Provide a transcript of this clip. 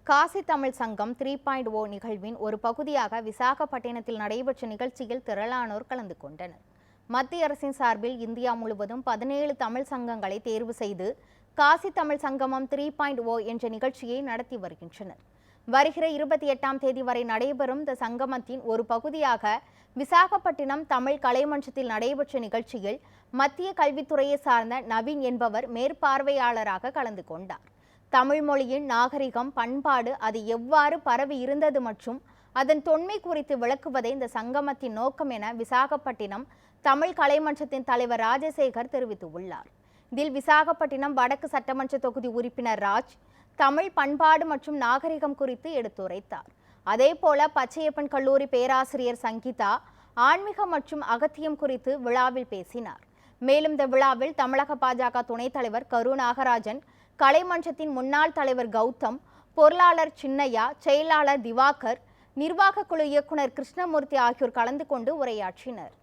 காசி தமிழ் சங்கம் 3.0 நிகழ்வின் ஒரு பகுதியாக விசாகப்பட்டினத்தில் நடைபெற்ற நிகழ்ச்சியில் திரளானோர் கலந்து கொண்டனர். மத்திய அரசின் சார்பில் இந்தியா முழுவதும் 17 தமிழ் சங்கங்களை தேர்வு செய்து காசி தமிழ் சங்கமம் 3.0 என்ற நிகழ்ச்சியை நடத்தி வருகின்றனர். வருகிற 28ஆம் தேதி வரை நடைபெறும் இந்த சங்கமத்தின் ஒரு பகுதியாக விசாகப்பட்டினம் தமிழ் கலைமன்றத்தில் நடைபெற்ற நிகழ்ச்சியில் மத்திய கல்வித்துறையை சார்ந்த நவீன் என்பவர் மேற்பார்வையாளராக கலந்து கொண்டார். தமிழ் மொழியின் நாகரிகம், பண்பாடு அது எவ்வாறு பரவி இருந்தது மற்றும் அதன் தொன்மை குறித்து விளக்குவதே இந்த சங்கமத்தின் நோக்கம் என விசாகப்பட்டினம் தமிழ் கலைமன்றத்தின் தலைவர் ராஜசேகர் தெரிவித்துள்ளார். இதில் விசாகப்பட்டினம் வடக்கு சட்டமன்ற தொகுதி உறுப்பினர் ராஜ் தமிழ் பண்பாடு மற்றும் நாகரிகம் குறித்து எடுத்துரைத்தார். அதேபோல பச்சையப்பன் கல்லூரி பேராசிரியர் சங்கீதா ஆன்மீகம் மற்றும் அகத்தியம் குறித்து விழாவில் பேசினார். மேலும் இந்த விழாவில் தமிழக பாஜக துணைத் தலைவர் கரு நாகராஜன், கலைமன்றத்தின் முன்னாள் தலைவர் கௌதம், பொருளாளர் சின்னையா, செயலாளர் திவாகர், நிர்வாக குழு இயக்குனர் கிருஷ்ணமூர்த்தி ஆகியோர் கலந்து கொண்டு உரையாற்றினர்.